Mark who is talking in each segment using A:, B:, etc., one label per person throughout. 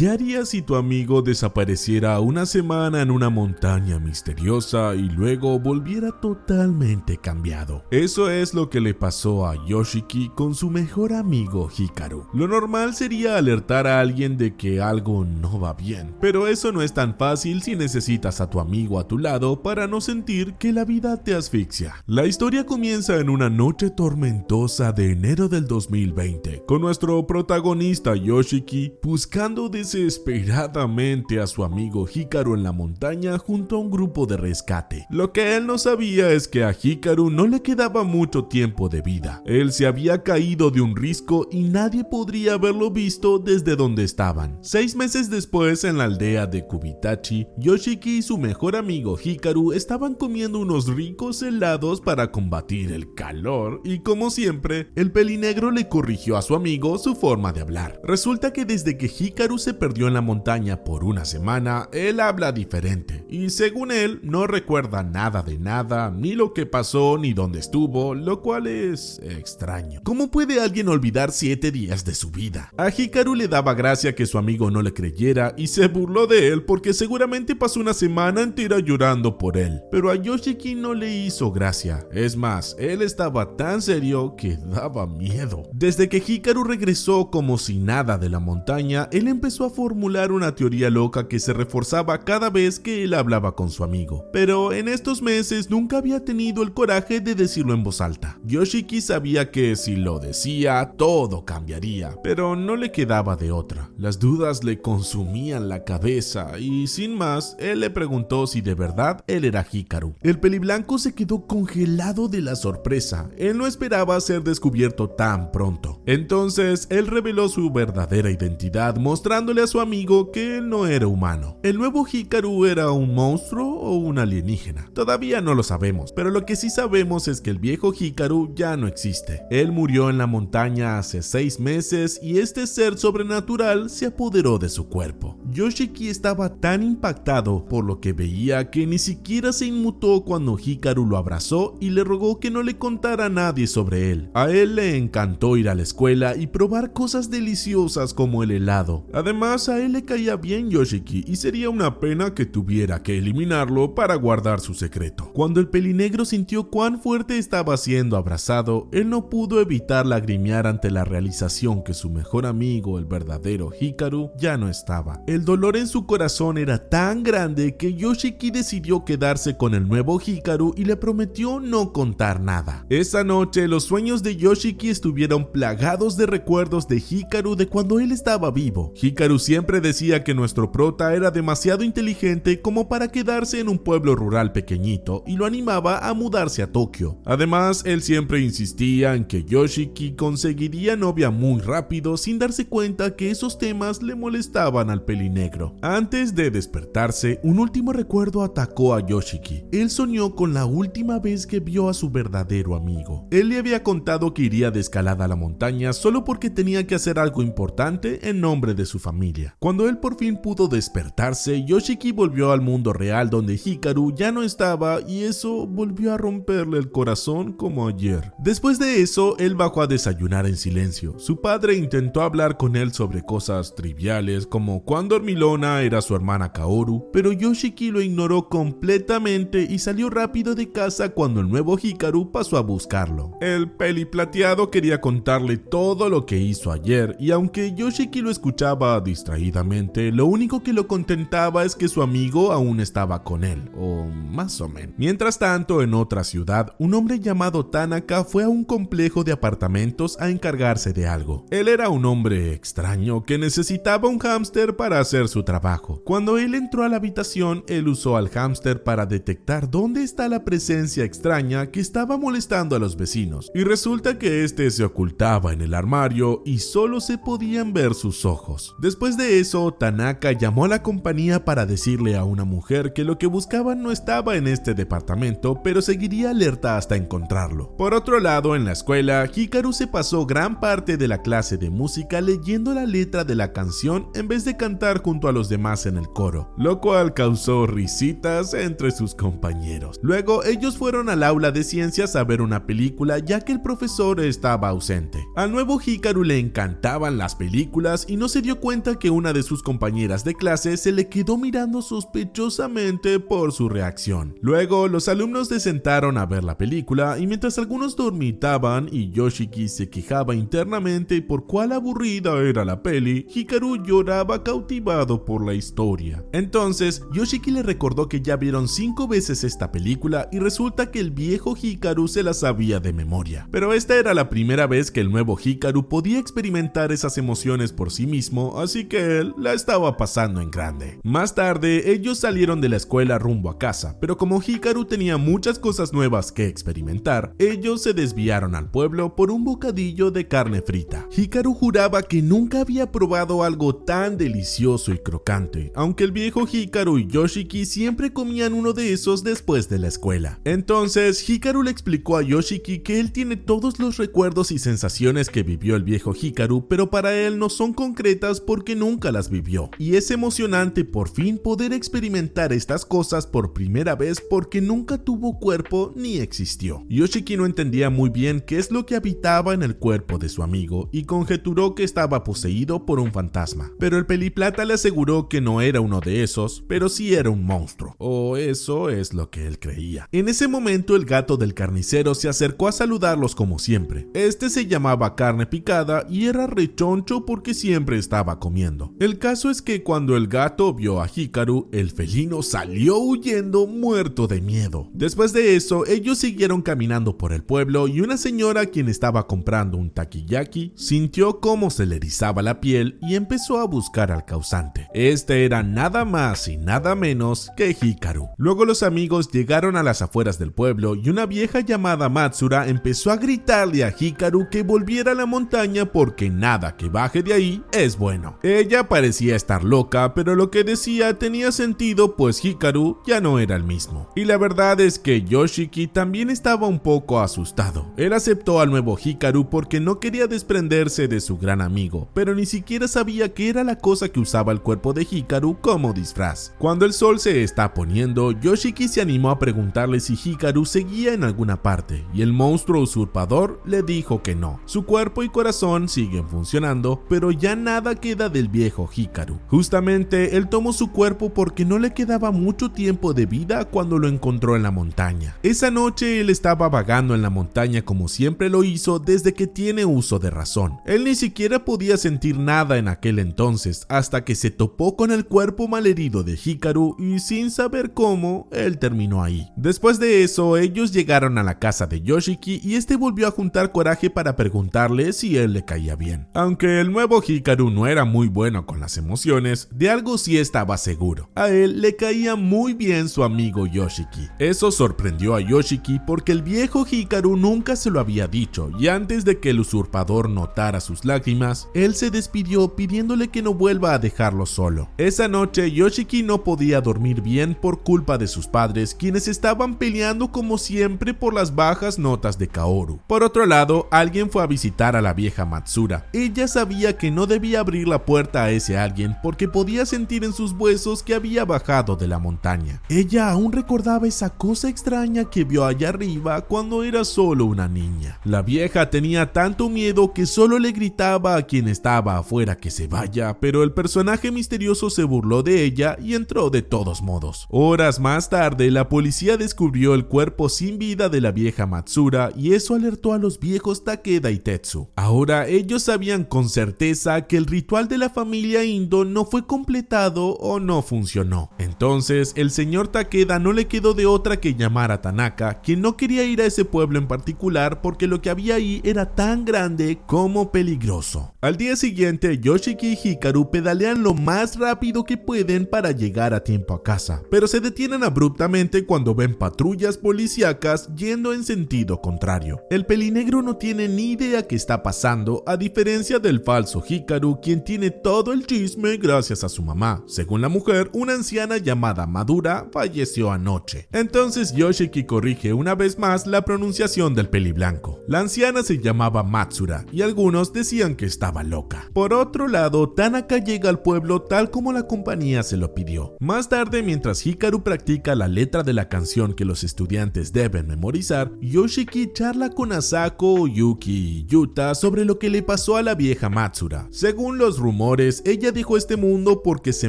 A: ¿Qué harías si tu amigo desapareciera una semana en una montaña misteriosa y luego volviera totalmente cambiado? Eso es lo que le pasó a Yoshiki con su mejor amigo Hikaru. Lo normal sería alertar a alguien de que algo no va bien, pero eso no es tan fácil si necesitas a tu amigo a tu lado para no sentir que la vida te asfixia. La historia comienza en una noche tormentosa de enero del 2020, con nuestro protagonista Yoshiki buscando desesperadamente a su amigo Hikaru en la montaña junto a un grupo de rescate. Lo que él no sabía es que a Hikaru no le quedaba mucho tiempo de vida. Él se había caído de un risco y nadie podría haberlo visto desde donde estaban. 6 meses después, en la aldea de Kubitachi, Yoshiki y su mejor amigo Hikaru estaban comiendo unos ricos helados para combatir el calor y, como siempre, el pelinegro le corrigió a su amigo su forma de hablar. Resulta que desde que Hikaru se perdió en la montaña por una semana, él habla diferente y, según él, no recuerda nada de nada, ni lo que pasó ni dónde estuvo, lo cual es extraño. ¿Cómo puede alguien olvidar 7 días de su vida? A Hikaru le daba gracia que su amigo no le creyera y se burló de él porque seguramente pasó una semana entera llorando por él. Pero a Yoshiki no le hizo gracia. Es más, él estaba tan serio que daba miedo. Desde que Hikaru regresó como si nada de la montaña, él empezó a formular una teoría loca que se reforzaba cada vez que él hablaba con su amigo. Pero en estos meses nunca había tenido el coraje de decirlo en voz alta. Yoshiki sabía que si lo decía, todo cambiaría, pero no le quedaba de otra. Las dudas le consumían la cabeza y, sin más, él le preguntó si de verdad él era Hikaru. El peliblanco se quedó congelado de la sorpresa. Él no esperaba ser descubierto tan pronto. Entonces, él reveló su verdadera identidad, mostrándole a su amigo que él no era humano. ¿El nuevo Hikaru era un monstruo o un alienígena? Todavía no lo sabemos, pero lo que sí sabemos es que el viejo Hikaru ya no existe. Él murió en la montaña hace 6 meses y este ser sobrenatural se apoderó de su cuerpo. Yoshiki estaba tan impactado por lo que veía que ni siquiera se inmutó cuando Hikaru lo abrazó y le rogó que no le contara a nadie sobre él. A él le encantó ir a la escuela y probar cosas deliciosas como el helado. Además, a él le caía bien Yoshiki y sería una pena que tuviera que eliminarlo para guardar su secreto. Cuando el pelinegro sintió cuán fuerte estaba siendo abrazado, él no pudo evitar lagrimear ante la realización que su mejor amigo, el verdadero Hikaru, ya no estaba. El dolor en su corazón era tan grande que Yoshiki decidió quedarse con el nuevo Hikaru y le prometió no contar nada. Esa noche, los sueños de Yoshiki estuvieron plagados de recuerdos de Hikaru de cuando él estaba vivo. Hikaru siempre decía que nuestro prota era demasiado inteligente como para quedarse en un pueblo rural pequeñito y lo animaba a mudarse a Tokio. Además, él siempre insistía en que Yoshiki conseguiría novia muy rápido sin darse cuenta que esos temas le molestaban al pelinegro. Antes de despertarse, un último recuerdo atacó a Yoshiki. Él soñó con la última vez que vio a su verdadero amigo. Él le había contado que iría de escalada a la montaña solo porque tenía que hacer algo importante en nombre de su familia. Cuando él por fin pudo despertarse, Yoshiki volvió al mundo real donde Hikaru ya no estaba y eso volvió a romperle el corazón como ayer. Después de eso, él bajó a desayunar en silencio. Su padre intentó hablar con él sobre cosas triviales como cuán dormilona era su hermana Kaoru, pero Yoshiki lo ignoró completamente y salió rápido de casa cuando el nuevo Hikaru pasó a buscarlo. El peliplateado quería contarle todo lo que hizo ayer y aunque Yoshiki lo escuchaba distraídamente, lo único que lo contentaba es que su amigo aún estaba con él, o más o menos. Mientras tanto, en otra ciudad, un hombre llamado Tanaka fue a un complejo de apartamentos a encargarse de algo. Él era un hombre extraño que necesitaba un hámster para hacer su trabajo. Cuando él entró a la habitación, él usó al hámster para detectar dónde está la presencia extraña que estaba molestando a los vecinos, y resulta que este se ocultaba en el armario y solo se podían ver sus ojos. Después de eso, Tanaka llamó a la compañía para decirle a una mujer que lo que buscaban no estaba en este departamento, pero seguiría alerta hasta encontrarlo. Por otro lado, en la escuela, Hikaru se pasó gran parte de la clase de música leyendo la letra de la canción en vez de cantar junto a los demás en el coro, lo cual causó risitas entre sus compañeros. Luego, ellos fueron al aula de ciencias a ver una película ya que el profesor estaba ausente. Al nuevo Hikaru le encantaban las películas y no se dio cuenta cuenta que una de sus compañeras de clase se le quedó mirando sospechosamente por su reacción. Luego, los alumnos se sentaron a ver la película y mientras algunos dormitaban y Yoshiki se quejaba internamente por cuál aburrida era la peli, Hikaru lloraba cautivado por la historia. Entonces, Yoshiki le recordó que ya vieron 5 veces esta película y resulta que el viejo Hikaru se la sabía de memoria. Pero esta era la primera vez que el nuevo Hikaru podía experimentar esas emociones por sí mismo, así que él la estaba pasando en grande. Más tarde, ellos salieron de la escuela rumbo a casa, pero como Hikaru tenía muchas cosas nuevas que experimentar, ellos se desviaron al pueblo por un bocadillo de carne frita. Hikaru juraba que nunca había probado algo tan delicioso y crocante, aunque el viejo Hikaru y Yoshiki siempre comían uno de esos después de la escuela. Entonces, Hikaru le explicó a Yoshiki que él tiene todos los recuerdos y sensaciones que vivió el viejo Hikaru, pero para él no son concretas porque nunca las vivió. Y es emocionante por fin poder experimentar estas cosas por primera vez porque nunca tuvo cuerpo ni existió. Yoshiki no entendía muy bien qué es lo que habitaba en el cuerpo de su amigo y conjeturó que estaba poseído por un fantasma. Pero el peliplata le aseguró que no era uno de esos, pero sí era un monstruo. O eso es lo que él creía. En ese momento el gato del carnicero se acercó a saludarlos como siempre. Este se llamaba Carne Picada y era rechoncho porque siempre estaba comiendo. El caso es que cuando el gato vio a Hikaru, el felino salió huyendo muerto de miedo. Después de eso, ellos siguieron caminando por el pueblo y una señora quien estaba comprando un takoyaki sintió cómo se le erizaba la piel y empezó a buscar al causante. Este era nada más y nada menos que Hikaru. Luego los amigos llegaron a las afueras del pueblo y una vieja llamada Matsura empezó a gritarle a Hikaru que volviera a la montaña porque nada que baje de ahí es bueno. Ella parecía estar loca, pero lo que decía tenía sentido pues Hikaru ya no era el mismo. Y la verdad es que Yoshiki también estaba un poco asustado. Él aceptó al nuevo Hikaru porque no quería desprenderse de su gran amigo, pero ni siquiera sabía qué era la cosa que usaba el cuerpo de Hikaru como disfraz. Cuando el sol se está poniendo, Yoshiki se animó a preguntarle si Hikaru seguía en alguna parte, y el monstruo usurpador le dijo que no. Su cuerpo y corazón siguen funcionando, pero ya nada queda del viejo Hikaru. Justamente, él tomó su cuerpo porque no le quedaba mucho tiempo de vida cuando lo encontró en la montaña. Esa noche él estaba vagando en la montaña como siempre lo hizo desde que tiene uso de razón. Él ni siquiera podía sentir nada en aquel entonces hasta que se topó con el cuerpo malherido de Hikaru y sin saber cómo, él terminó ahí. Después de eso, ellos llegaron a la casa de Yoshiki y este volvió a juntar coraje para preguntarle si él le caía bien. Aunque el nuevo Hikaru no era muy bueno con las emociones, de algo sí estaba seguro. A él le caía muy bien su amigo Yoshiki. Eso sorprendió a Yoshiki porque el viejo Hikaru nunca se lo había dicho y antes de que el usurpador notara sus lágrimas, él se despidió pidiéndole que no vuelva a dejarlo solo. Esa noche Yoshiki no podía dormir bien por culpa de sus padres, quienes estaban peleando como siempre por las bajas notas de Kaoru. Por otro lado, alguien fue a visitar a la vieja Matsura. Ella sabía que no debía abrir la puerta a ese alguien porque podía sentir en sus huesos que había bajado de la montaña. Ella aún recordaba esa cosa extraña que vio allá arriba cuando era solo una niña. La vieja tenía tanto miedo que solo le gritaba a quien estaba afuera que se vaya, pero el personaje misterioso se burló de ella y entró de todos modos. Horas más tarde, la policía descubrió el cuerpo sin vida de la vieja Matsura y eso alertó a los viejos Takeda y Tetsu. Ahora ellos sabían con certeza que el ritual de la familia Indo no fue completado o no funcionó. Entonces, el señor Takeda no le quedó de otra que llamar a Tanaka, quien no quería ir a ese pueblo en particular porque lo que había ahí era tan grande como peligroso. Al día siguiente, Yoshiki y Hikaru pedalean lo más rápido que pueden para llegar a tiempo a casa, pero se detienen abruptamente cuando ven patrullas policíacas yendo en sentido contrario. El pelinegro no tiene ni idea qué está pasando, a diferencia del falso Hikaru, quien tiene todo el chisme gracias a su mamá. Según la mujer, una anciana llamada Madura falleció anoche. Entonces Yoshiki corrige una vez más la pronunciación del peliblanco. La anciana se llamaba Matsura y algunos decían que estaba loca. Por otro lado, Tanaka llega al pueblo tal como la compañía se lo pidió. Más tarde, mientras Hikaru practica la letra de la canción que los estudiantes deben memorizar, Yoshiki charla con Asako, Yuki y Yuta sobre lo que le pasó a la vieja Matsura. Según los rumores, ella dejó este mundo porque se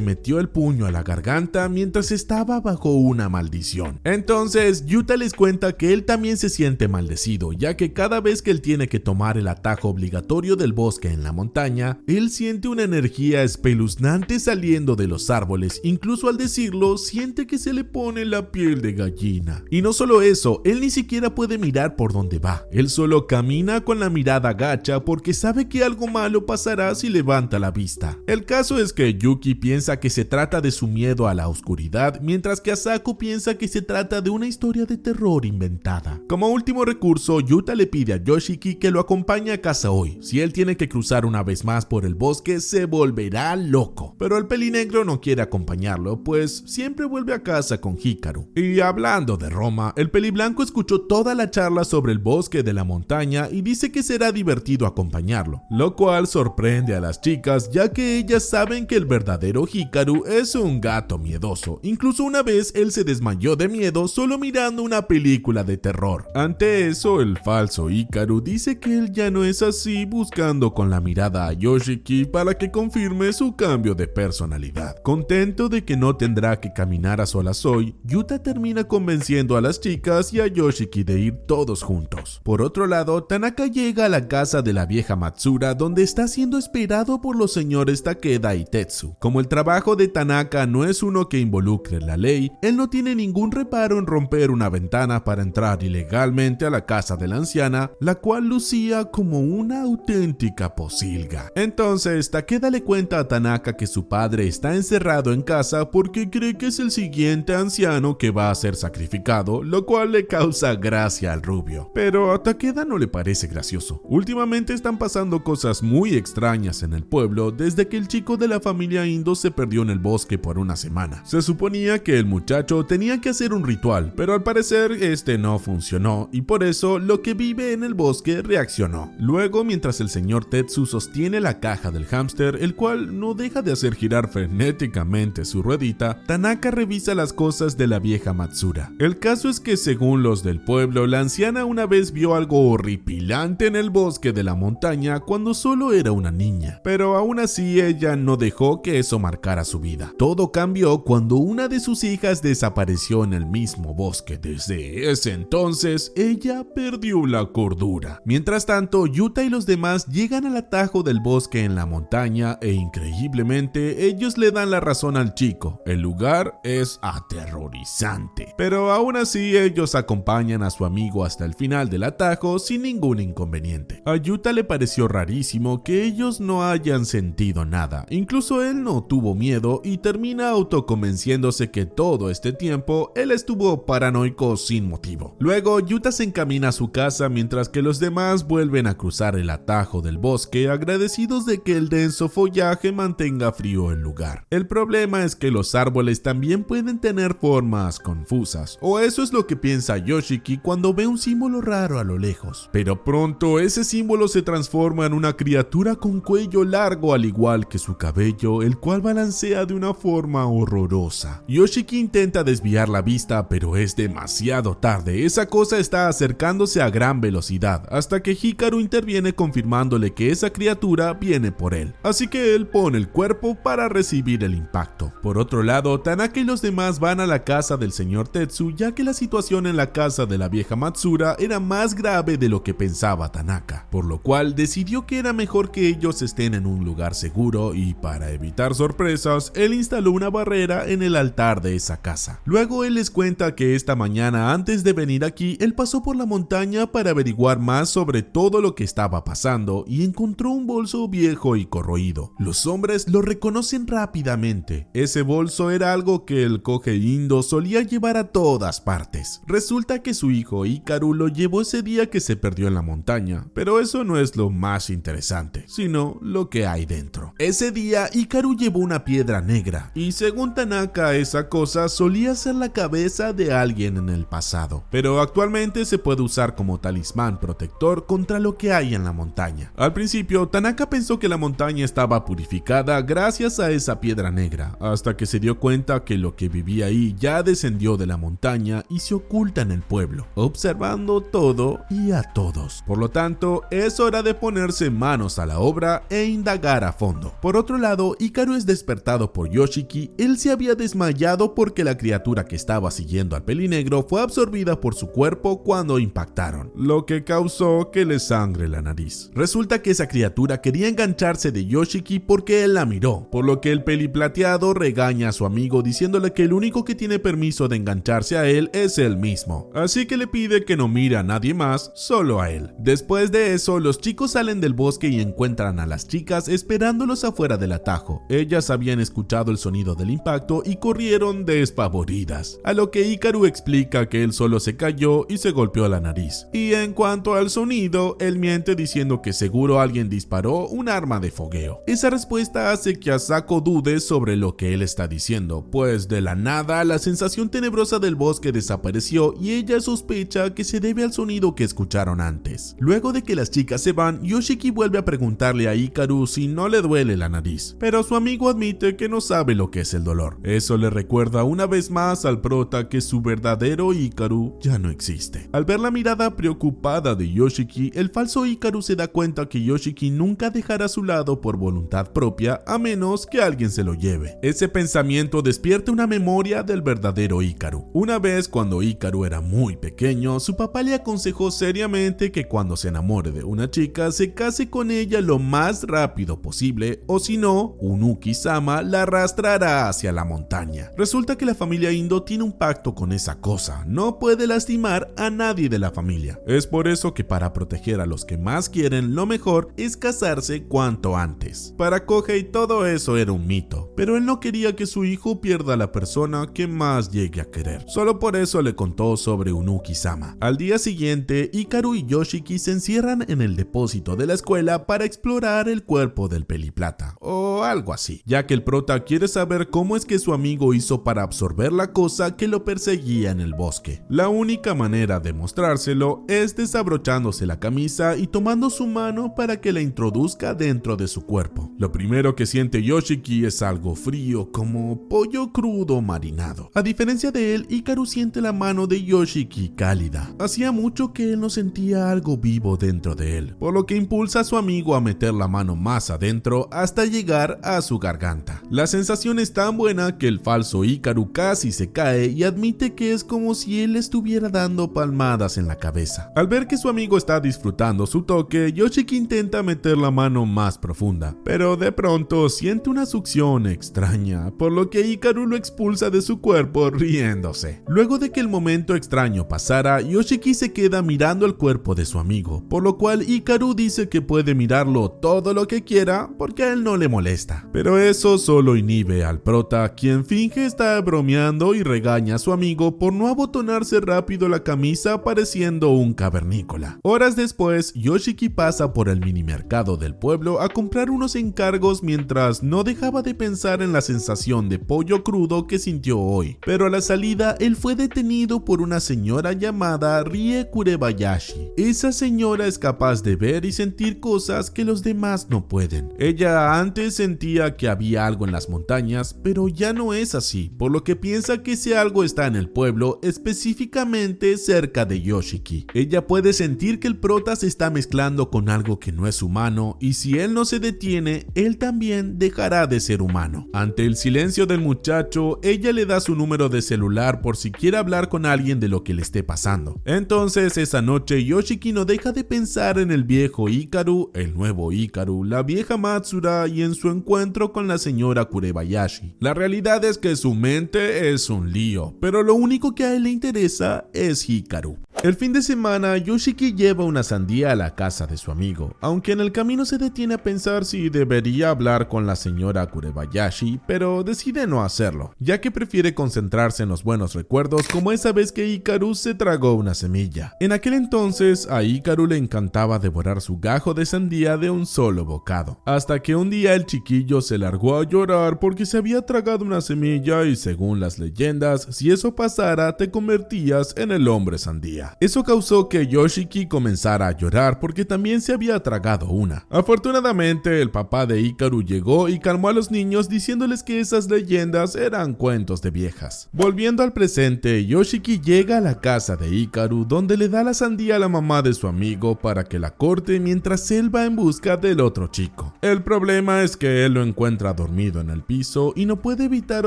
A: metió el puño a la garganta mientras estaba bajo una maldición. Entonces, Yuta les cuenta que él también se siente maldecido, ya que cada vez que él tiene que tomar el atajo obligatorio del bosque en la montaña, él siente una energía espeluznante saliendo de los árboles. Incluso al decirlo, siente que se le pone la piel de gallina. Y no solo eso, él ni siquiera puede mirar por dónde va. Él solo camina con la mirada gacha porque sabe que algo malo pasará si levanta la vista. El caso es que Yuki piensa que se trata de su miedo a la oscuridad, mientras que Asako piensa que se trata de una historia de terror inventada. Como último recurso, Yuta le pide a Yoshiki que lo acompañe a casa hoy. Si él tiene que cruzar una vez más por el bosque, se volverá loco. Pero el pelinegro no quiere acompañarlo, pues siempre vuelve a casa con Hikaru. Y hablando de Roma, el peliblanco escuchó toda la charla sobre el bosque de la montaña y dice que será divertido acompañarlo, lo cual sorprende a las chicas, ya que ellas saben que el verdadero Hikaru es un gato miedoso. Incluso una vez él se desmayó de miedo solo mirando una película de terror. Ante eso, el falso Hikaru dice que él ya no es así, buscando con la mirada a Yoshiki para que confirme su cambio de personalidad. Contento de que no tendrá que caminar a solas hoy, Yuta termina convenciendo a las chicas y a Yoshiki de ir todos juntos. Por otro lado, Tanaka llega a la casa de la vieja Matsura, donde está siendo esperado por los señores Takeda y Tetsu. Como el trabajo de Tanaka no es uno que involucre la ley, él no tiene ningún reparo en romper una ventana para entrar ilegalmente a la casa de la anciana, la cual lucía como una auténtica posilga. Entonces, Takeda le cuenta a Tanaka que su padre está encerrado en casa porque cree que es el siguiente anciano que va a ser sacrificado, lo cual le causa gracia al rubio. Pero a Takeda no le parece gracioso. Últimamente están pasando cosas muy extrañas en el pueblo desde que el chico de la familia Indo se perdió en el bosque por una semana. Se suponía que el muchacho tenía que hacer un ritual, pero al parecer este no funcionó y por eso lo que vive en el bosque reaccionó. Luego, mientras el señor Tetsu sostiene la caja del hámster, el cual no deja de hacer girar frenéticamente su ruedita, Tanaka revisa las cosas de la vieja Matsura. El caso es que según los del pueblo, la anciana una vez vio algo horripilante en el bosque de la montaña cuando solo era una niña, pero aún así ella no dejó que eso marcara su vida. Todo cambió cuando una de sus hijas desapareció en el mismo bosque. Desde ese entonces, ella perdió la cordura. Mientras tanto, Yuta y los demás llegan al atajo del bosque en la montaña e increíblemente ellos le dan la razón al chico. El lugar es aterrorizante, pero aún así ellos acompañan a su amigo hasta el final del atajo sin ningún inconveniente. A Yuta le pareció rarísimo que ellos no hayan sentido nada, incluso él no tuvo miedo y termina autoconvenciéndose que todo este tiempo él estuvo paranoico sin motivo. Luego Yuta se encamina a su casa mientras que los demás vuelven a cruzar el atajo del bosque agradecidos de que el denso follaje mantenga frío el lugar. El problema es que los árboles también pueden tener formas confusas, o eso es lo que piensa Yoshiki cuando ve un símbolo raro a lo lejos. Pero pronto ese símbolo se transforma en una criatura con cuello largo al igual que su cabello, el cual balancea de una forma horrorosa. Yoshiki intenta desviar la vista, pero es demasiado tarde. Esa cosa está acercándose a gran velocidad, hasta que Hikaru interviene confirmándole que esa criatura viene por él. Así que él pone el cuerpo para recibir el impacto. Por otro lado, Tanaka y los demás van a la casa del señor Tetsu, ya que la situación en la casa de la vieja Matsura era más grave de lo que pensaba Tanaka, por lo cual decidió que era mejor que ellos estén en un lugar seguro y para evitar sorpresas, él instaló una barrera en el altar de esa casa. Luego él les cuenta que esta mañana antes de venir aquí, él pasó por la montaña para averiguar más sobre todo lo que estaba pasando y encontró un bolso viejo y corroído. Los hombres lo reconocen rápidamente. Ese bolso era algo que el Koge Indo solía llevar a todas partes. Resulta que su hijo Hikaru lo llevó ese día que se perdió en la montaña, pero eso no es lo más interesante, sino lo que hay dentro. Ese día Hikaru llevó una piedra negra y según Tanaka esa cosa solía ser la cabeza de alguien en el pasado, pero actualmente se puede usar como talismán protector contra lo que hay en la montaña. Al principio Tanaka pensó que la montaña estaba purificada gracias a esa piedra negra, hasta que se dio cuenta que lo que vivía ahí ya descendió de la montaña y se oculta en el pueblo, observando todo y a todos. Por lo tanto, es hora de ponerse manos a la obra e indagar tocar a fondo. Por otro lado, Hikaru es despertado por Yoshiki. Él se había desmayado porque la criatura que estaba siguiendo al pelinegro fue absorbida por su cuerpo cuando impactaron, lo que causó que le sangre la nariz. Resulta que esa criatura quería engancharse de Yoshiki porque él la miró, por lo que el peliplateado regaña a su amigo diciéndole que el único que tiene permiso de engancharse a él es él mismo, así que le pide que no mire a nadie más, solo a él. Después de eso, los chicos salen del bosque y encuentran a las chicas esperándolos afuera del atajo. Ellas habían escuchado el sonido del impacto y corrieron despavoridas, a lo que Hikaru explica que él solo se cayó y se golpeó la nariz. Y en cuanto al sonido, él miente diciendo que seguro alguien disparó un arma de fogueo. Esa respuesta hace que Asako dude sobre lo que él está diciendo, pues de la nada la sensación tenebrosa del bosque desapareció y ella sospecha que se debe al sonido que escucharon antes. Luego de que las chicas se van, Yoshiki vuelve a preguntarle a Hikaru si no le duele la nariz, pero su amigo admite que no sabe lo que es el dolor. Eso le recuerda una vez más al prota que su verdadero Hikaru ya no existe. Al ver la mirada preocupada de Yoshiki, el falso Hikaru se da cuenta que Yoshiki nunca dejará su lado por voluntad propia a menos que alguien se lo lleve. Ese pensamiento despierta una memoria del verdadero Hikaru. Una vez cuando Hikaru era muy pequeño, su papá le aconsejó seriamente que cuando se enamore de una chica se case con ella lo más rápido posible, o si no, Unuki-sama la arrastrará hacia la montaña. Resulta que la familia Indo tiene un pacto con esa cosa, no puede lastimar a nadie de la familia. Es por eso que para proteger a los que más quieren, lo mejor es casarse cuanto antes. Para Kohei todo eso era un mito, pero él no quería que su hijo pierda a la persona que más llegue a querer. Solo por eso le contó sobre Unuki-sama. Al día siguiente, Hikaru y Yoshiki se encierran en el depósito de la escuela para explorar el cuerpo del peliplata, o algo así, ya que el prota quiere saber cómo es que su amigo hizo para absorber la cosa que lo perseguía en el bosque. La única manera de mostrárselo es desabrochándose la camisa y tomando su mano para que la introduzca dentro de su cuerpo. Lo primero que siente Yoshiki es algo frío, como pollo crudo marinado. A diferencia de él, Hikaru siente la mano de Yoshiki cálida. Hacía mucho que él no sentía algo vivo dentro de él, por lo que impulsa a su amigo a meter la mano más adentro hasta llegar a su garganta. La sensación es tan buena que el falso Hikaru casi se cae y admite que es como si él estuviera dando palmadas en la cabeza. Al ver que su amigo está disfrutando su toque, Yoshiki intenta meter la mano más profunda, pero de pronto siente una succión extraña, por lo que Hikaru lo expulsa de su cuerpo riéndose. Luego de que el momento extraño pasara, Yoshiki se queda mirando el cuerpo de su amigo, por lo cual Hikaru dice que puede mirarlo todo lo que quiera porque a él no le molesta. Pero eso solo inhibe al prota, quien finge estar bromeando y regaña a su amigo por no abotonarse rápido la camisa pareciendo un cavernícola. Horas después, Yoshiki pasa por el minimercado del pueblo a comprar unos encargos mientras no dejaba de pensar en la sensación de pollo crudo que sintió hoy. Pero a la salida, él fue detenido por una señora llamada Rie Kurebayashi. Esa señora es capaz de ver y sentir cosas que los demás no pueden. Ella antes sentía que había algo en las montañas, pero ya no es así, por lo que piensa que ese algo está en el pueblo, específicamente cerca de Yoshiki. Ella puede sentir que el prota se está mezclando con algo que no es humano, y si él no se detiene, él también dejará de ser humano. Ante el silencio del muchacho, ella le da su número de celular por si quiere hablar con alguien de lo que le esté pasando. Entonces esa noche Yoshiki no deja de pensar en el viejo Hikaru, el nuevo Hikaru, la vieja Matsura y en su encuentro con la señora Kurebayashi. La realidad es que su mente es un lío, pero lo único que a él le interesa es Hikaru. El fin de semana, Yoshiki lleva una sandía a la casa de su amigo, aunque en el camino se detiene a pensar si debería hablar con la señora Kurebayashi, pero decide no hacerlo, ya que prefiere concentrarse en los buenos recuerdos, como esa vez que Hikaru se tragó una semilla. En aquel entonces, a Hikaru le encantaba devorar su gajo de sandía de un solo bocado, hasta que un día el chiquillo se largó a llorar porque se había tragado una semilla y según las leyendas, si eso pasara te convertías en el hombre sandía. nada. Eso causó que Yoshiki comenzara a llorar porque también se había tragado una. Afortunadamente, el papá de Hikaru llegó y calmó a los niños diciéndoles que esas leyendas eran cuentos de viejas. Volviendo al presente, Yoshiki llega a la casa de Hikaru donde le da la sandía a la mamá de su amigo para que la corte mientras él va en busca del otro chico. El problema es que él lo encuentra dormido en el piso y no puede evitar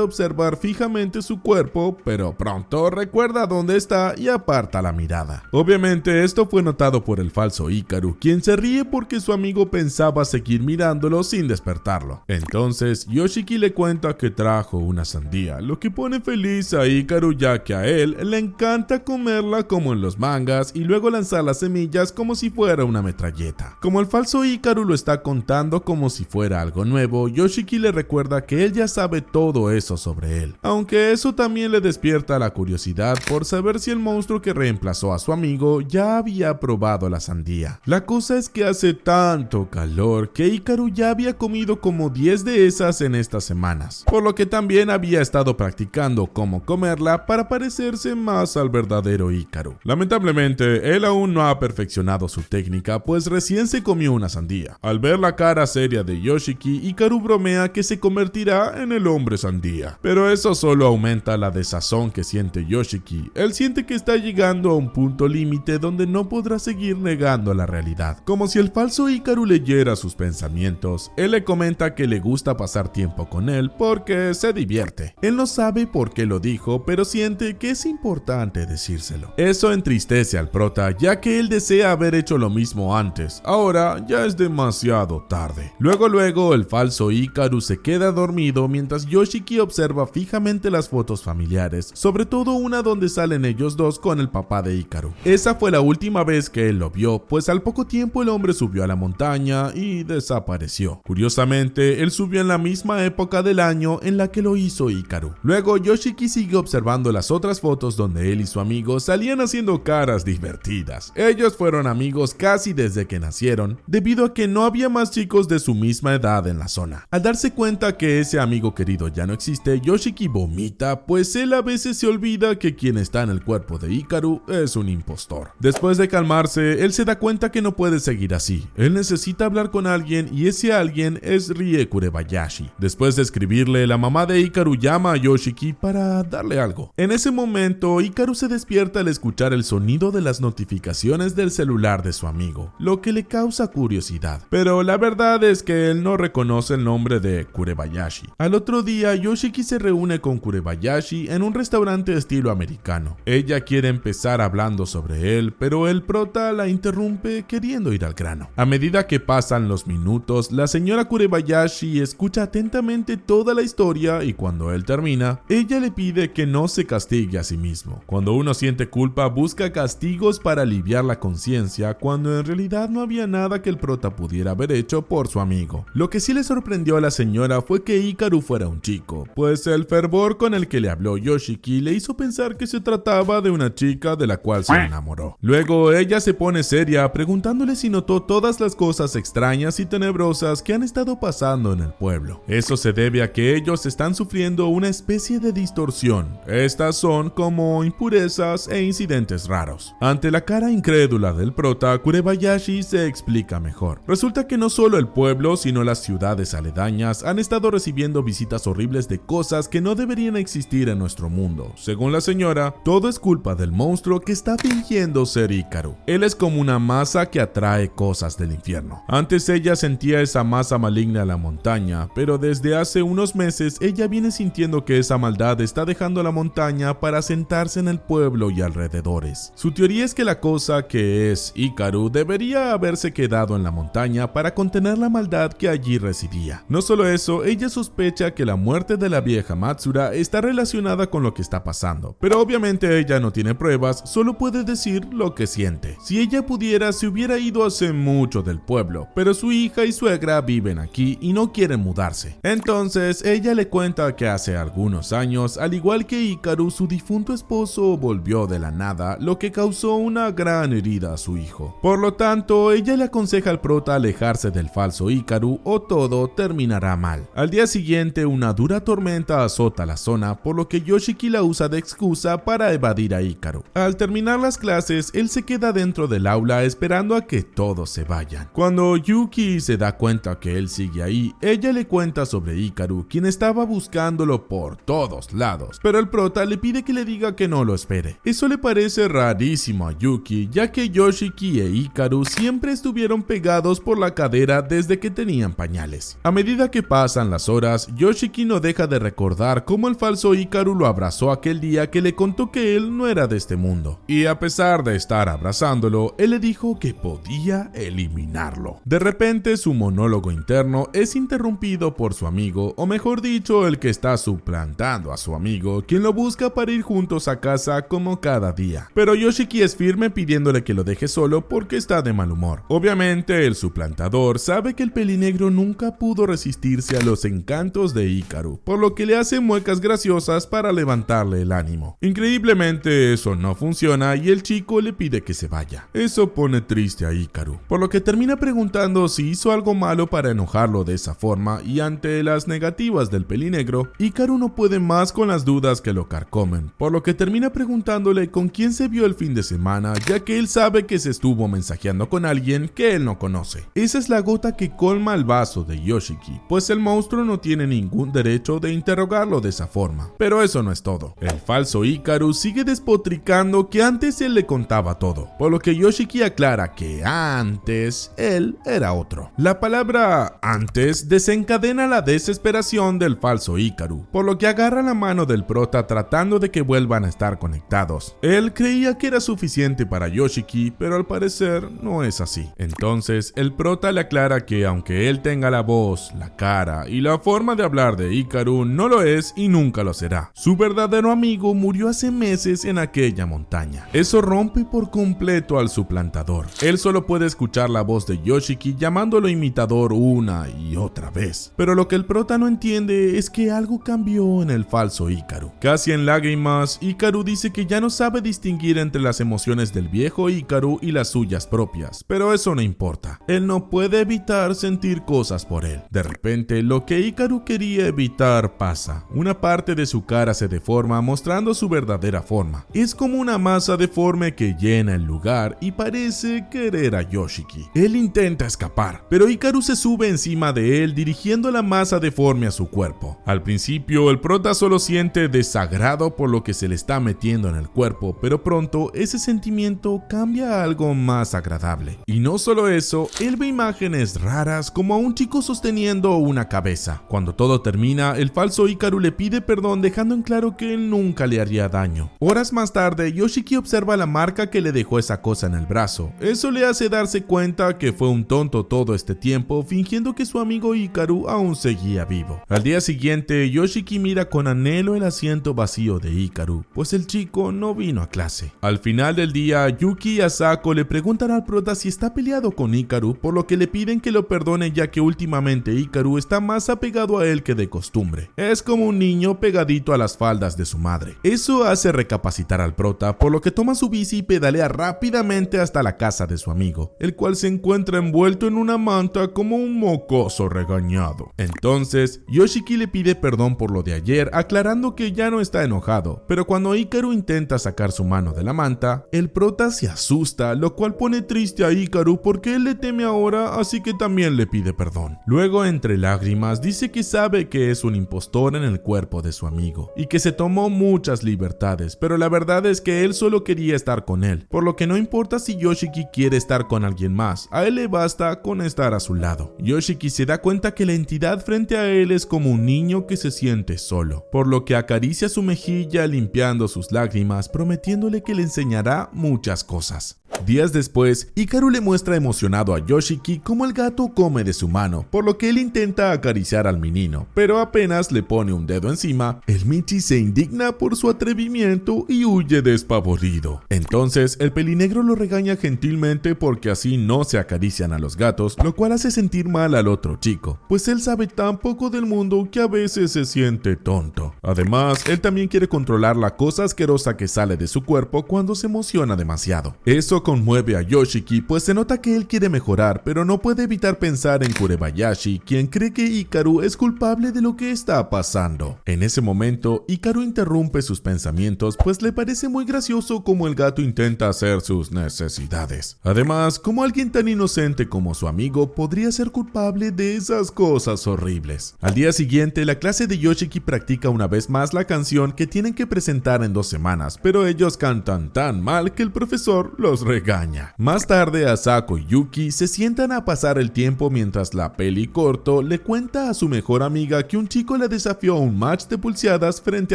A: observar fijamente su cuerpo, pero pronto recuerda dónde está y aparta la mirada. Obviamente esto fue notado por el falso Hikaru, quien se ríe porque su amigo pensaba seguir mirándolo sin despertarlo. Entonces Yoshiki le cuenta que trajo una sandía, lo que pone feliz a Hikaru ya que a él le encanta comerla como en los mangas y luego lanzar las semillas como si fuera una metralleta. Como el falso Hikaru lo está contando como si fuera algo nuevo, Yoshiki le recuerda que él ya sabe todo eso sobre él, aunque eso también le despierta la curiosidad por saber si el monstruo que reemplazó a su amigo ya había probado la sandía. La cosa es que hace tanto calor que Hikaru ya había comido como 10 de esas en estas semanas, por lo que también había estado practicando cómo comerla para parecerse más al verdadero Hikaru. Lamentablemente, él aún no ha perfeccionado su técnica, pues recién se comió una sandía. Al ver la cara seria de Yoshiki, Hikaru bromea que se convertirá en el hombre sandía, pero eso solo aumenta la desazón que siente Yoshiki. Él siente que está llegando a un punto límite donde no podrá seguir negando la realidad. Como si el falso Hikaru leyera sus pensamientos, él le comenta que le gusta pasar tiempo con él porque se divierte. Él no sabe por qué lo dijo, pero siente que es importante decírselo. Eso entristece al prota, ya que él desea haber hecho lo mismo antes. Ahora ya es demasiado tarde. Luego el falso Hikaru se queda dormido mientras Yoshiki observa fijamente las fotos familiares, sobre todo una donde salen ellos dos con el papá de Hikaru. Esa fue la última vez que él lo vio, pues al poco tiempo el hombre subió a la montaña y desapareció. Curiosamente, él subió en la misma época del año en la que lo hizo Hikaru. Luego Yoshiki sigue observando las otras fotos donde él y su amigo salían haciendo caras divertidas. Ellos fueron amigos casi desde que nacieron, debido a que no había más chicos de su misma edad en la zona. Al darse cuenta que ese amigo querido ya no existe, Yoshiki vomita, pues él a veces se olvida que quien está en el cuerpo de Hikaru es un impostor. Después de calmarse, él se da cuenta que no puede seguir así. Él necesita hablar con alguien y ese alguien es Rie Kurebayashi. Después de escribirle, la mamá de Hikaru llama a Yoshiki para darle algo. En ese momento, Hikaru se despierta al escuchar el sonido de las notificaciones del celular de su amigo, lo que le causa curiosidad. Pero la verdad es que él no reconoce el nombre de Kurebayashi. Al otro día, Yoshiki se reúne con Kurebayashi en un restaurante estilo americano. Ella quiere empezar hablando sobre él, pero el prota la interrumpe queriendo ir al grano. A medida que pasan los minutos, la señora Kurebayashi escucha atentamente toda la historia y cuando él termina, ella le pide que no se castigue a sí mismo. Cuando uno siente culpa, busca castigos para aliviar la conciencia, cuando en realidad no había nada que el prota pudiera haber hecho por su amigo. Lo que sí le sorprendió a la señora fue que Hikaru fuera un chico, pues el fervor con el que le habló Yoshiki le hizo pensar que se trataba de una chica de la cual se enamoró. Luego ella se pone seria preguntándole si notó todas las cosas extrañas y tenebrosas que han estado pasando en el pueblo. Eso se debe a que ellos están sufriendo una especie de distorsión. Estas son como impurezas e incidentes raros. Ante la cara incrédula del prota, Kurebayashi se explica mejor. Resulta que no solo el pueblo, sino las ciudades aledañas han estado recibiendo visitas horribles de cosas que no deberían existir en nuestro mundo. Según la señora, todo es culpa del monstruo que está fingiendo ser Hikaru. Él es como una masa que atrae cosas del infierno. Antes ella sentía esa masa maligna en la montaña, pero desde hace unos meses ella viene sintiendo que esa maldad está dejando la montaña para sentarse en el pueblo y alrededores. Su teoría es que la cosa que es Hikaru debería haberse quedado en la montaña para contener la maldad que allí residía. No solo eso, ella sospecha que la muerte de la vieja Matsura está relacionada con lo que está pasando, pero obviamente ella no tiene pruebas, solo puede decir lo que siente. Si ella pudiera, se hubiera ido hace mucho del pueblo, pero su hija y suegra viven aquí y no quieren mudarse. Entonces ella le cuenta que hace algunos años, al igual que Hikaru, su difunto esposo volvió de la nada, lo que causó una gran herida a su hijo. Por lo tanto, ella le aconseja al prota alejarse del falso Hikaru o todo terminará mal. Al día siguiente, una dura tormenta azota la zona, por lo que Yoshiki la usa de excusa para evadir a Hikaru. Al terminar terminar las clases, él se queda dentro del aula esperando a que todos se vayan. Cuando Yuki se da cuenta que él sigue ahí, ella le cuenta sobre Hikaru, quien estaba buscándolo por todos lados, pero el prota le pide que le diga que no lo espere. Eso le parece rarísimo a Yuki, ya que Yoshiki e Hikaru siempre estuvieron pegados por la cadera desde que tenían pañales. A medida que pasan las horas, Yoshiki no deja de recordar cómo el falso Hikaru lo abrazó aquel día que le contó que él no era de este mundo. Y a pesar de estar abrazándolo, él le dijo que podía eliminarlo. De repente, su monólogo interno es interrumpido por su amigo, o mejor dicho, el que está suplantando a su amigo, quien lo busca para ir juntos a casa como cada día. Pero Yoshiki es firme pidiéndole que lo deje solo porque está de mal humor. Obviamente, el suplantador sabe que el pelinegro nunca pudo resistirse a los encantos de Hikaru, por lo que le hace muecas graciosas para levantarle el ánimo. Increíblemente, eso no funciona y el chico le pide que se vaya. Eso pone triste a Hikaru, por lo que termina preguntando si hizo algo malo para enojarlo de esa forma, y ante las negativas del pelinegro, Hikaru no puede más con las dudas que lo carcomen, por lo que termina preguntándole con quién se vio el fin de semana, ya que él sabe que se estuvo mensajeando con alguien que él no conoce. Esa es la gota que colma el vaso de Yoshiki, pues el monstruo no tiene ningún derecho de interrogarlo de esa forma. Pero eso no es todo. El falso Hikaru sigue despotricando que antes él le contaba todo, por lo que Yoshiki aclara que antes él era otro. La palabra antes desencadena la desesperación del falso Hikaru, por lo que agarra la mano del prota tratando de que vuelvan a estar conectados. Él creía que era suficiente para Yoshiki, pero al parecer no es así. Entonces el prota le aclara que aunque él tenga la voz, la cara y la forma de hablar de Hikaru, no lo es y nunca lo será. Su verdadero amigo murió hace meses en aquella montaña. Eso rompe por completo al suplantador. Él solo puede escuchar la voz de Yoshiki llamándolo imitador una y otra vez. Pero lo que el prota no entiende es que algo cambió en el falso Hikaru. Casi en lágrimas, Hikaru dice que ya no sabe distinguir entre las emociones del viejo Hikaru y las suyas propias, pero eso no importa. Él no puede evitar sentir cosas por él. De repente, lo que Hikaru quería evitar pasa. Una parte de su cara se deforma mostrando su verdadera forma. Es como una masa deforme que llena el lugar y parece querer a Yoshiki. Él intenta escapar, pero Hikaru se sube encima de él dirigiendo la masa deforme a su cuerpo. Al principio, el prota solo siente desagrado por lo que se le está metiendo en el cuerpo, pero pronto ese sentimiento cambia a algo más agradable. Y no solo eso, él ve imágenes raras como a un chico sosteniendo una cabeza. Cuando todo termina, el falso Hikaru le pide perdón dejando en claro que él nunca le haría daño. Horas más tarde, Yoshiki observa la marca que le dejó esa cosa en el brazo. Eso le hace darse cuenta que fue un tonto todo este tiempo, fingiendo que su amigo Hikaru aún seguía vivo. Al día siguiente, Yoshiki mira con anhelo el asiento vacío de Hikaru, pues el chico no vino a clase. Al final del día, Yuki y Asako le preguntan al prota si está peleado con Hikaru, por lo que le piden que lo perdone ya que últimamente Hikaru está más apegado a él que de costumbre. Es como un niño pegadito a las faldas de su madre. Eso hace recapacitar al prota, por lo que toma su bici y pedalea rápidamente hasta la casa de su amigo, el cual se encuentra envuelto en una manta como un mocoso regañado. Entonces, Yoshiki le pide perdón por lo de ayer, aclarando que ya no está enojado, pero cuando Hikaru intenta sacar su mano de la manta, el prota se asusta, lo cual pone triste a Hikaru porque él le teme ahora, así que también le pide perdón. Luego, entre lágrimas, dice que sabe que es un impostor en el cuerpo de su amigo y que se tomó muchas libertades, pero la verdad es que él solo quería estar con él, por lo que no importa si Yoshiki quiere estar con alguien más, a él le basta con estar a su lado. Yoshiki se da cuenta que la entidad frente a él es como un niño que se siente solo, por lo que acaricia su mejilla limpiando sus lágrimas, prometiéndole que le enseñará muchas cosas. Días después, Hikaru le muestra emocionado a Yoshiki cómo el gato come de su mano, por lo que él intenta acariciar al menino, pero apenas le pone un dedo encima, el Michi se indigna por su atrevimiento y huye despavorido. Entonces, el pelinegro lo regaña gentilmente porque así no se acarician a los gatos, lo cual hace sentir mal al otro chico, pues él sabe tan poco del mundo que a veces se siente tonto. Además, él también quiere controlar la cosa asquerosa que sale de su cuerpo cuando se emociona demasiado. Eso conmueve a Yoshiki, pues se nota que él quiere mejorar, pero no puede evitar pensar en Kurebayashi, quien cree que Hikaru es culpable de lo que está pasando. En ese momento, Hikaru interrumpe sus pensamientos, pues le parece muy gracioso como el gato intenta hacer sus necesidades. Además, como alguien tan inocente como su amigo podría ser culpable de esas cosas horribles. Al día siguiente, la clase de Yoshiki practica una vez más la canción que tienen que presentar en 2 semanas, pero ellos cantan tan mal que el profesor los regaña. Más tarde, Asako y Yuki se sientan a pasar el tiempo mientras la peli corto le cuenta a su mejor amiga que un chico le desafió a un match de pulseadas frente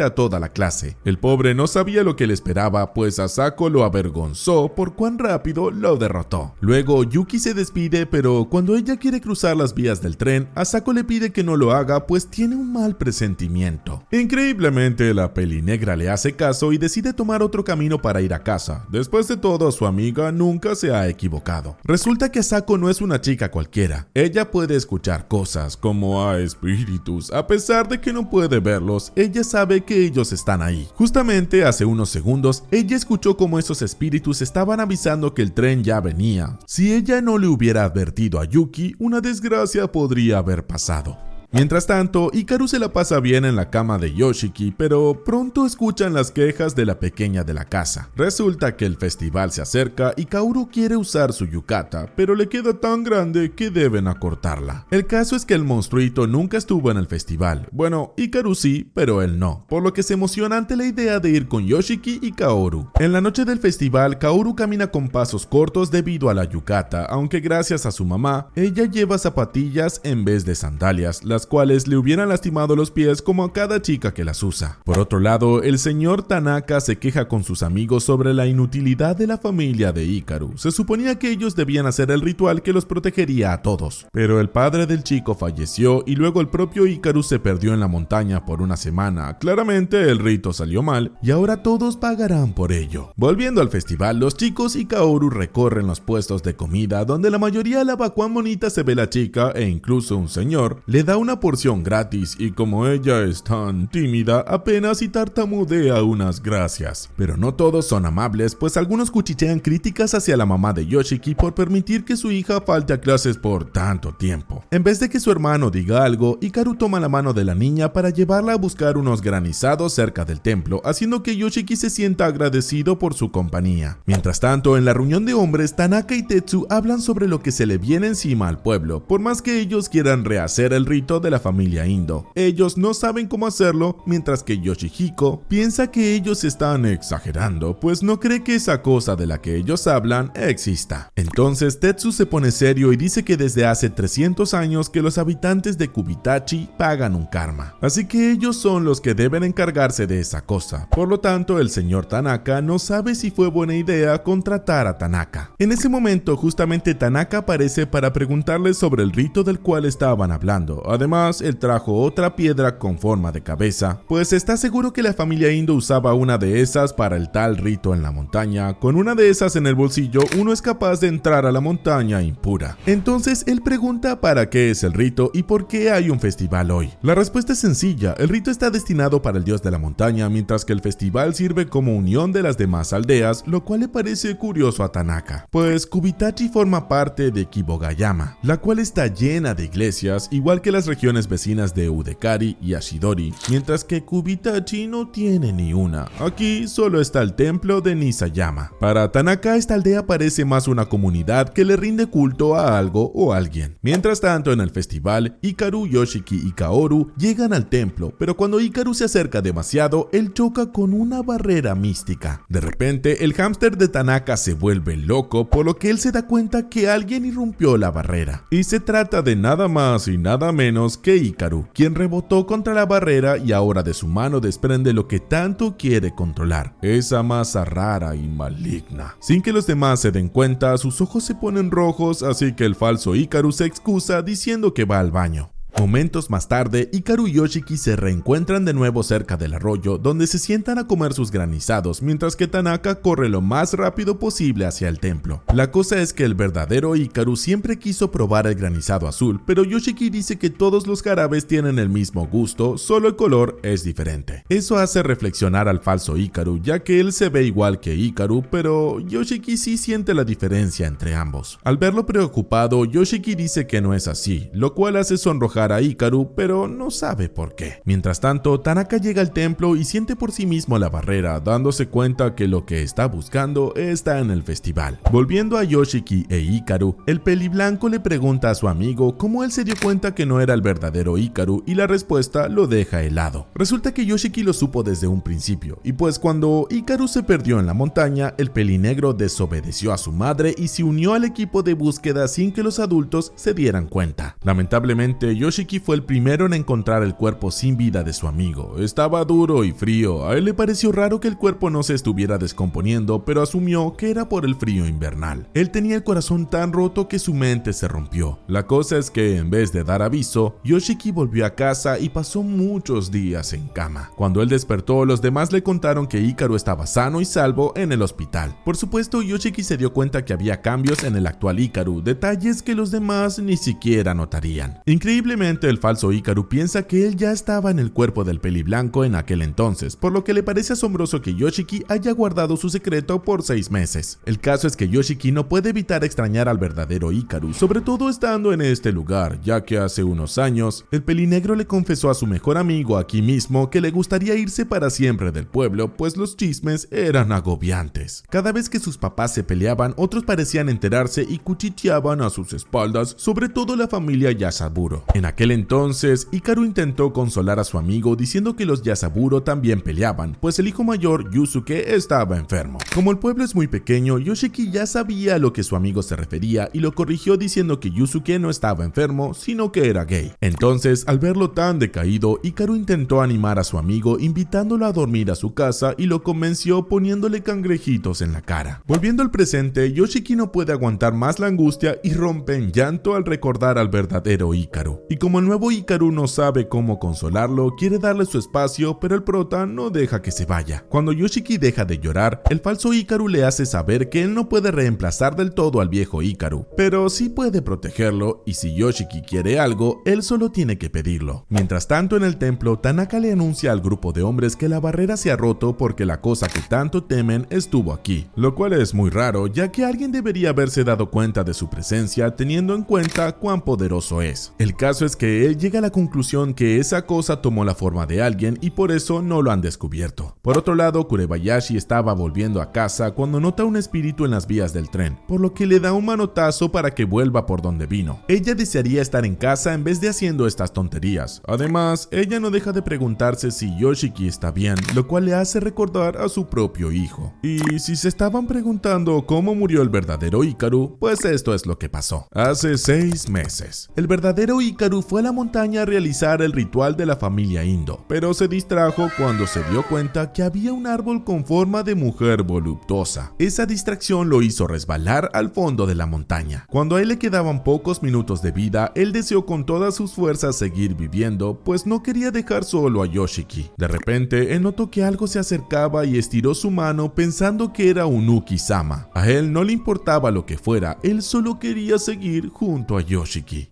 A: a toda la clase. El pobre no sabía lo que le esperaba, pues Asako lo avergonzó por cuán rápido lo derrotó. Luego, Yuki se despide, pero cuando ella quiere cruzar las vías del tren, Asako le pide que no lo haga, pues tiene un mal presentimiento. Increíblemente, la peli negra le hace caso y decide tomar otro camino para ir a casa. Después de todo, su amiga nunca se ha equivocado. Resulta que Asako no es una chica cualquiera. Ella puede escuchar cosas como a espíritus. A pesar de que no puede verlos, ella sabe que ellos están ahí. Justamente hace unos segundos, ella escuchó como esos espíritus estaban avisando que el tren ya venía. Si ella no le hubiera advertido a Yuki, una desgracia podría haber pasado. Mientras tanto, Hikaru se la pasa bien en la cama de Yoshiki, pero pronto escuchan las quejas de la pequeña de la casa. Resulta que el festival se acerca y Kaoru quiere usar su yukata, pero le queda tan grande que deben acortarla. El caso es que el monstruito nunca estuvo en el festival. Bueno, Hikaru sí, pero él no, por lo que se emociona ante la idea de ir con Yoshiki y Kaoru. En la noche del festival, Kaoru camina con pasos cortos debido a la yukata, aunque gracias a su mamá, ella lleva zapatillas en vez de sandalias, las cuales le hubieran lastimado los pies como a cada chica que las usa. Por otro lado, el señor Tanaka se queja con sus amigos sobre la inutilidad de la familia de Hikaru. Se suponía que ellos debían hacer el ritual que los protegería a todos, pero el padre del chico falleció y luego el propio Hikaru se perdió en la montaña por una semana. Claramente el rito salió mal y ahora todos pagarán por ello. Volviendo al festival, los chicos y Kaoru recorren los puestos de comida donde la mayoría alaba cuán bonita se ve la chica e incluso un señor le da una porción gratis y como ella es tan tímida, apenas y tartamudea unas gracias. Pero no todos son amables, pues algunos cuchichean críticas hacia la mamá de Yoshiki por permitir que su hija falte a clases por tanto tiempo. En vez de que su hermano diga algo, Hikaru toma la mano de la niña para llevarla a buscar unos granizados cerca del templo, haciendo que Yoshiki se sienta agradecido por su compañía. Mientras tanto, en la reunión de hombres, Tanaka y Tetsu hablan sobre lo que se le viene encima al pueblo, por más que ellos quieran rehacer el rito de la familia Indo. Ellos no saben cómo hacerlo, mientras que Yoshihiko piensa que ellos están exagerando, pues no cree que esa cosa de la que ellos hablan exista. Entonces Tetsu se pone serio y dice que desde hace 300 años que los habitantes de Kubitachi pagan un karma, así que ellos son los que deben encargarse de esa cosa. Por lo tanto, el señor Tanaka no sabe si fue buena idea contratar a Tanaka. En ese momento, justamente Tanaka aparece para preguntarles sobre el rito del cual estaban hablando. Además, él trajo otra piedra con forma de cabeza, pues está seguro que la familia Indo usaba una de esas para el tal rito en la montaña. Con una de esas en el bolsillo, uno es capaz de entrar a la montaña impura. Entonces él pregunta para qué es el rito y por qué hay un festival hoy. La respuesta es sencilla: el rito está destinado para el dios de la montaña, mientras que el festival sirve como unión de las demás aldeas, lo cual le parece curioso a Tanaka, pues Kubitachi forma parte de Kibogayama, la cual está llena de iglesias, igual que las regiones vecinas de Udekari y Ashidori, mientras que Kubitachi no tiene ni una. Aquí solo está el templo de Nisayama. Para Tanaka, esta aldea parece más una comunidad que le rinde culto a algo o alguien. Mientras tanto, en el festival, Hikaru, Yoshiki y Kaoru llegan al templo, pero cuando Hikaru se acerca demasiado, él choca con una barrera mística. De repente, el hámster de Tanaka se vuelve loco, por lo que él se da cuenta que alguien irrumpió la barrera. Y se trata de nada más y nada menos que Hikaru, quien rebotó contra la barrera y ahora de su mano desprende lo que tanto quiere controlar, esa masa rara y maligna. Sin que los demás se den cuenta, sus ojos se ponen rojos, así que el falso Hikaru se excusa diciendo que va al baño. Momentos más tarde, Hikaru y Yoshiki se reencuentran de nuevo cerca del arroyo, donde se sientan a comer sus granizados, mientras que Tanaka corre lo más rápido posible hacia el templo. La cosa es que el verdadero Hikaru siempre quiso probar el granizado azul, pero Yoshiki dice que todos los jarabes tienen el mismo gusto, solo el color es diferente. Eso hace reflexionar al falso Hikaru, ya que él se ve igual que Hikaru, pero Yoshiki sí siente la diferencia entre ambos. Al verlo preocupado, Yoshiki dice que no es así, lo cual hace sonrojar a Hikaru, pero no sabe por qué. Mientras tanto, Tanaka llega al templo y siente por sí mismo la barrera, dándose cuenta que lo que está buscando está en el festival. Volviendo a Yoshiki e Hikaru, el peliblanco le pregunta a su amigo cómo él se dio cuenta que no era el verdadero Hikaru y la respuesta lo deja helado. Resulta que Yoshiki lo supo desde un principio, y pues cuando Hikaru se perdió en la montaña, el pelinegro desobedeció a su madre y se unió al equipo de búsqueda sin que los adultos se dieran cuenta. Lamentablemente, Yoshiki fue el primero en encontrar el cuerpo sin vida de su amigo. Estaba duro y frío, a él le pareció raro que el cuerpo no se estuviera descomponiendo, pero asumió que era por el frío invernal. Él tenía el corazón tan roto que su mente se rompió. La cosa es que en vez de dar aviso, Yoshiki volvió a casa y pasó muchos días en cama. Cuando él despertó, los demás le contaron que Hikaru estaba sano y salvo en el hospital. Por supuesto, Yoshiki se dio cuenta que había cambios en el actual Hikaru, detalles que los demás ni siquiera notarían. Increíblemente, el falso Hikaru piensa que él ya estaba en el cuerpo del peliblanco en aquel entonces, por lo que le parece asombroso que Yoshiki haya guardado su secreto por 6 meses. El caso es que Yoshiki no puede evitar extrañar al verdadero Hikaru, sobre todo estando en este lugar, ya que hace unos años, el pelinegro le confesó a su mejor amigo aquí mismo que le gustaría irse para siempre del pueblo, pues los chismes eran agobiantes. Cada vez que sus papás se peleaban, otros parecían enterarse y cuchicheaban a sus espaldas, sobre todo la familia Yasaburo. En aquel entonces, Hikaru intentó consolar a su amigo diciendo que los Yasaburo también peleaban, pues el hijo mayor, Yusuke, estaba enfermo. Como el pueblo es muy pequeño, Yoshiki ya sabía a lo que su amigo se refería y lo corrigió diciendo que Yusuke no estaba enfermo, sino que era gay. Entonces, al verlo tan decaído, Hikaru intentó animar a su amigo invitándolo a dormir a su casa y lo convenció poniéndole cangrejitos en la cara. Volviendo al presente, Yoshiki no puede aguantar más la angustia y rompe en llanto al recordar al verdadero Hikaru. Y como el nuevo Hikaru no sabe cómo consolarlo, quiere darle su espacio, pero el prota no deja que se vaya. Cuando Yoshiki deja de llorar, el falso Hikaru le hace saber que él no puede reemplazar del todo al viejo Hikaru, pero sí puede protegerlo, y si Yoshiki quiere algo, él solo tiene que pedirlo. Mientras tanto, en el templo, Tanaka le anuncia al grupo de hombres que la barrera se ha roto porque la cosa que tanto temen estuvo aquí, lo cual es muy raro, ya que alguien debería haberse dado cuenta de su presencia teniendo en cuenta cuán poderoso es. El caso es que él llega a la conclusión que esa cosa tomó la forma de alguien y por eso no lo han descubierto. Por otro lado, Kurebayashi estaba volviendo a casa cuando nota un espíritu en las vías del tren, por lo que le da un manotazo para que vuelva por donde vino. Ella desearía estar en casa en vez de haciendo estas tonterías. Además, ella no deja de preguntarse si Yoshiki está bien, lo cual le hace recordar a su propio hijo. Y si se estaban preguntando cómo murió el verdadero Hikaru, pues esto es lo que pasó. Hace 6 meses, el verdadero Hikaru fue a la montaña a realizar el ritual de la familia Indo, pero se distrajo cuando se dio cuenta que había un árbol con forma de mujer voluptuosa. Esa distracción lo hizo resbalar al fondo de la montaña. Cuando a él le quedaban pocos minutos de vida, él deseó con todas sus fuerzas seguir viviendo, pues no quería dejar solo a Yoshiki. De repente, él notó que algo se acercaba y estiró su mano pensando que era un Uki-sama. A él no le importaba lo que fuera, él solo quería seguir junto a Yoshiki.